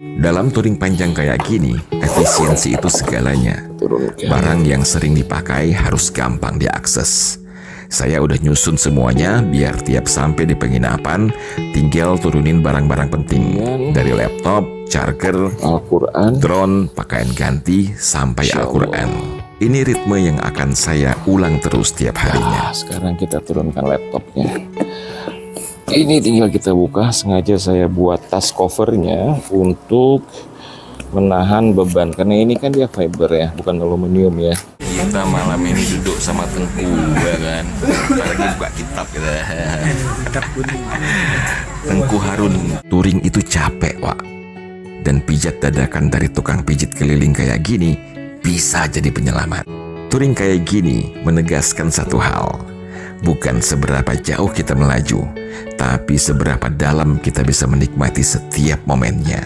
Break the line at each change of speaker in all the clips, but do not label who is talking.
Dalam touring panjang kayak gini, efisiensi itu segalanya. Barang yang sering dipakai harus gampang diakses. Saya udah nyusun semuanya biar tiap sampai di penginapan, tinggal turunin barang-barang penting. Dari laptop, charger,
Al-Quran,
drone, pakaian ganti, sampai Al-Quran. Ini ritme yang akan saya ulang terus tiap harinya.
Sekarang kita turunkan laptopnya. Ini tinggal kita buka. Sengaja saya buat tas covernya untuk menahan beban, karena ini kan dia fiber ya, bukan aluminium ya.
Kita malam ini duduk sama Tengku ya kan, lagi buka kitab kita. Tengku Harun. Touring itu capek, Wak. Dan pijat dadakan dari tukang pijit keliling kayak gini bisa jadi penyelamat. Touring kayak gini menegaskan satu hal. Bukan seberapa jauh kita melaju, tapi seberapa dalam kita bisa menikmati setiap momennya.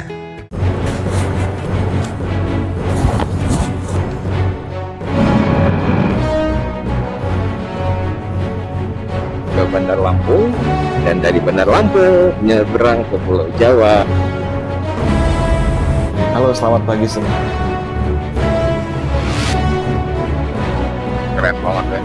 Ke Bandar Lampung, dan dari Bandar Lampung nyebrang ke Pulau Jawa. Halo, selamat pagi semua. Keren banget ya.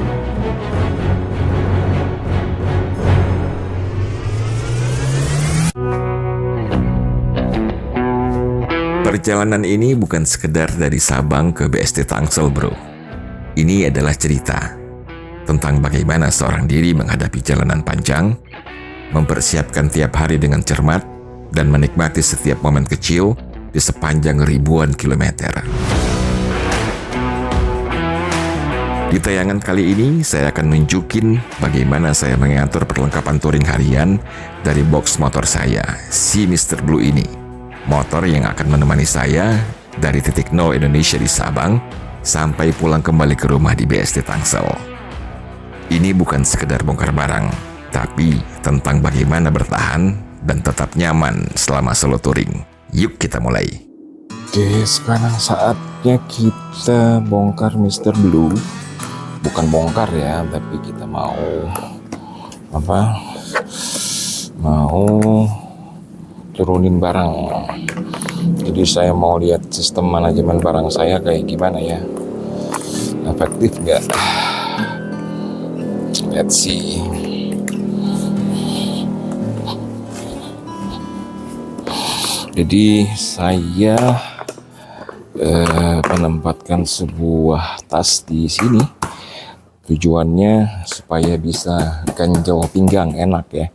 Perjalanan ini bukan sekedar dari Sabang ke BSD Tangsel, bro. Ini adalah cerita tentang bagaimana seorang diri menghadapi jalanan panjang, mempersiapkan tiap hari dengan cermat, dan menikmati setiap momen kecil di sepanjang ribuan kilometer. Di tayangan kali ini, saya akan nunjukin bagaimana saya mengatur perlengkapan touring harian dari box motor saya, si Mr. Blue ini. Motor yang akan menemani saya dari titik nol Indonesia di Sabang sampai pulang kembali ke rumah di BSD Tangsel. Ini bukan sekedar bongkar barang, tapi tentang bagaimana bertahan dan tetap nyaman selama solo touring. Yuk kita mulai.
Oke, sekarang saatnya kita bongkar Mr. Blue. Bukan bongkar ya, tapi kita mau turunin barang. Jadi saya mau lihat sistem manajemen barang saya kayak gimana ya, efektif nggak. Let's see. Jadi saya menempatkan sebuah tas di sini. Tujuannya supaya bisa ganjel pinggang, enak ya.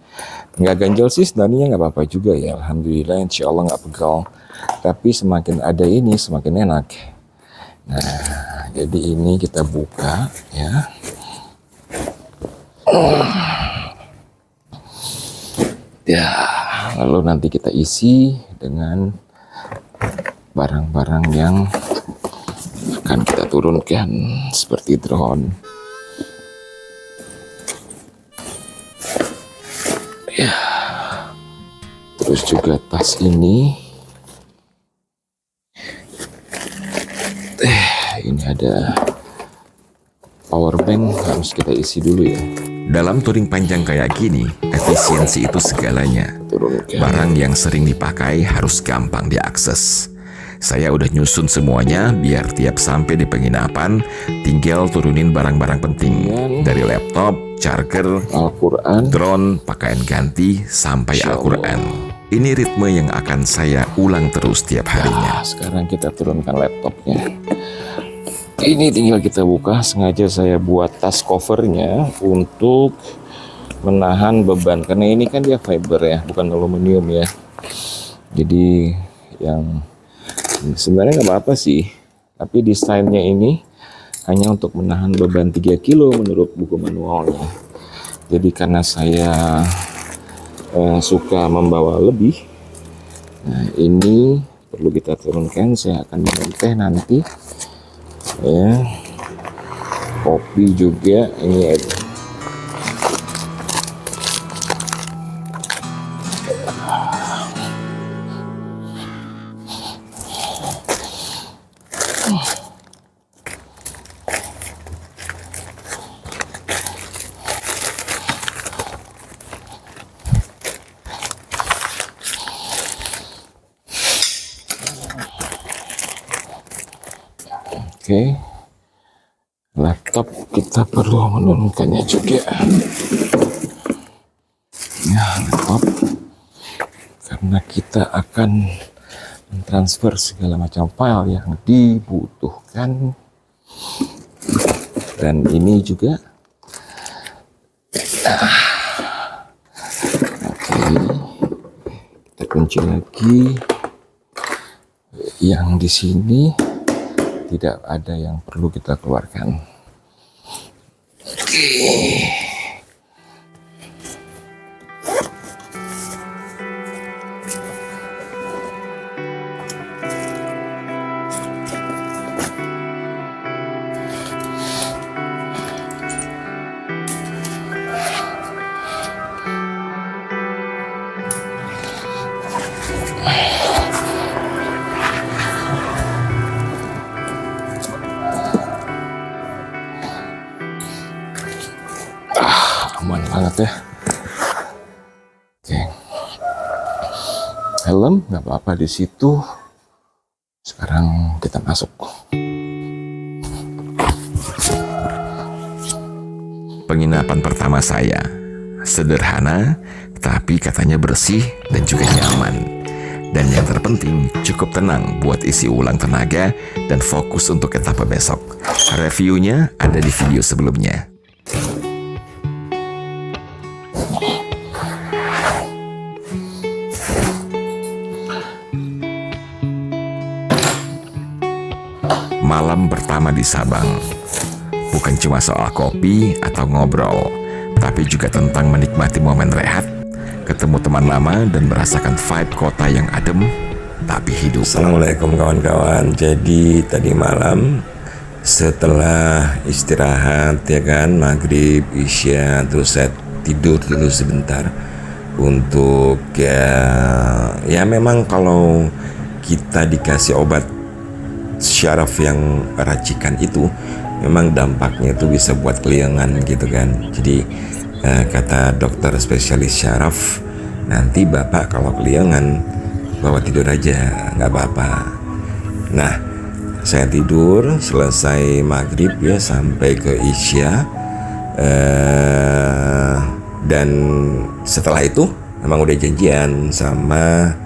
Nggak ganjel sih sebenarnya nggak apa-apa juga ya. Alhamdulillah, insya Allah nggak pegal. Tapi semakin ada ini semakin enak. Nah, jadi ini kita buka ya. Ya, lalu nanti kita isi dengan barang-barang yang akan kita turunkan seperti drone. Ya, terus juga tas ini. Ini ada power bank, harus kita isi dulu ya.
Dalam touring panjang kayak gini, efisiensi itu segalanya. Barang yang sering dipakai harus gampang diakses. Saya udah nyusun semuanya biar tiap sampai di penginapan, tinggal turunin barang-barang penting. Dari laptop, charger,
Al-Quran,
drone, pakaian ganti, sampai Al-Quran. Ini ritme yang akan saya ulang terus tiap harinya.
Sekarang kita turunkan laptopnya. Ini tinggal kita buka. Sengaja saya buat tas covernya untuk menahan beban, karena ini kan dia fiber ya, bukan aluminium ya. Jadi yang sebenarnya nggak apa-apa sih, tapi desainnya ini hanya untuk menahan beban 3 kilo menurut buku manualnya. Jadi karena saya suka membawa lebih, nah ini perlu kita turunkan. Saya akan minum teh nanti ya, kopi juga ini ya. Oke, laptop kita perlu menurunkannya juga. Ya, laptop, karena kita akan mentransfer segala macam file yang dibutuhkan. Dan ini juga. Oke, kita kunci lagi. Yang di sini tidak ada yang perlu kita keluarkan. Oke. Aman banget ya. Oke. Helm nggak apa-apa di situ. Sekarang kita masuk.
Penginapan pertama saya sederhana, tapi katanya bersih dan juga nyaman. Dan yang terpenting, cukup tenang buat isi ulang tenaga dan fokus untuk etapa besok. Reviewnya ada di video sebelumnya. Malam pertama di Sabang bukan cuma soal kopi atau ngobrol, tapi juga tentang menikmati momen rehat, ketemu teman lama, dan merasakan vibe kota yang adem tapi hidup.
Assalamualaikum kawan-kawan. Jadi tadi malam setelah istirahat ya kan, maghrib, isya, terus saya tidur dulu sebentar untuk ya memang kalau kita dikasih obat syaraf yang racikan itu memang dampaknya itu bisa buat keliengan gitu kan. Jadi kata dokter spesialis syaraf, nanti bapak kalau keliengan bawa tidur aja, nggak apa-apa. Nah, saya tidur selesai maghrib ya sampai ke isya, dan setelah itu memang udah janjian sama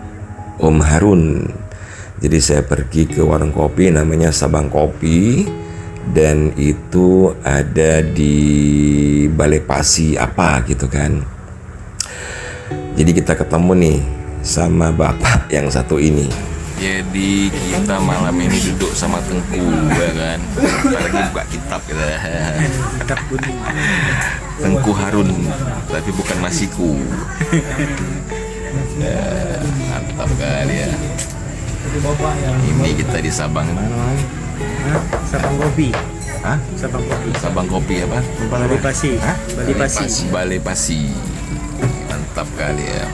Om Harun. Jadi saya pergi ke warung kopi namanya Sabang Kopi, dan itu ada di Balai Pasi apa gitu kan. Jadi kita ketemu nih sama bapak yang satu ini.
Jadi kita malam ini duduk sama Tengku ya kan. Kita lagi buka kitab gitu. Tengku Harun, tapi bukan nasiku. Ya, mantap kali ya. Ini kita di Sabang.
Sabang Kopi.
Hah?
Sabang Kopi.
Sabang Kopi apa?
Balai Pasi. Balai Pasi.
Balai Pasi. Mantap kali ya.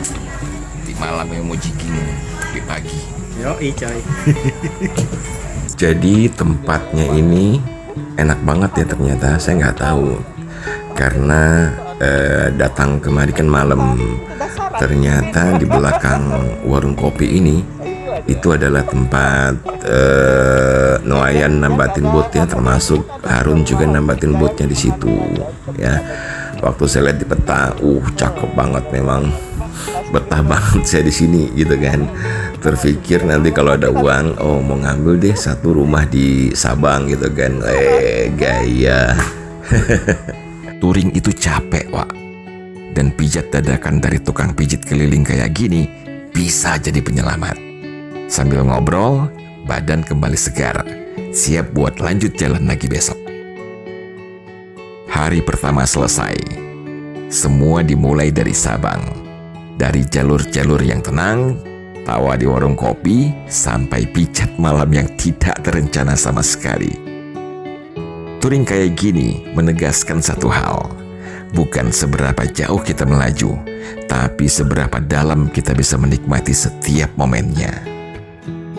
Di malam yang mau jigging di pagi.
Yoi coy.
Jadi tempatnya ini enak banget ya ternyata. Saya nggak tahu karena datang kemari kan malam. Ternyata di belakang warung kopi ini itu adalah tempat nelayan nambatin boatnya, termasuk Harun juga nambatin boatnya di situ ya. Waktu saya lihat di peta, cakep banget memang, betah banget saya di sini gitu kan. Terpikir nanti kalau ada uang, mau ngambil deh satu rumah di Sabang gitu kan. Gaya.
Touring itu capek, Wak. Dan pijat dadakan dari tukang pijit keliling kayak gini bisa jadi penyelamat. Sambil ngobrol, badan kembali segar, siap buat lanjut jalan lagi besok. Hari pertama selesai. Semua dimulai dari Sabang. Dari jalur-jalur yang tenang, tawa di warung kopi, sampai pijat malam yang tidak terencana sama sekali. Touring kayak gini menegaskan satu hal. Bukan seberapa jauh kita melaju, tapi seberapa dalam kita bisa menikmati setiap momennya.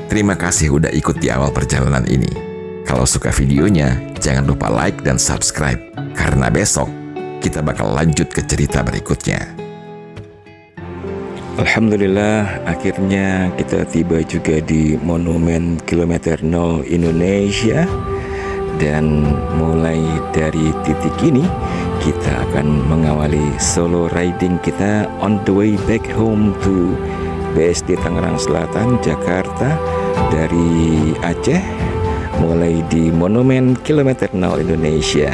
Terima kasih udah ikut di awal perjalanan ini. Kalau suka videonya, jangan lupa like dan subscribe, karena besok kita bakal lanjut ke cerita berikutnya.
Alhamdulillah akhirnya kita tiba juga di Monumen Kilometer 0 Indonesia. Dan mulai dari titik ini kita akan mengawali solo riding kita on the way back home to BSD Tangerang Selatan, Jakarta, dari Aceh, mulai di Monumen Kilometer 0 Indonesia.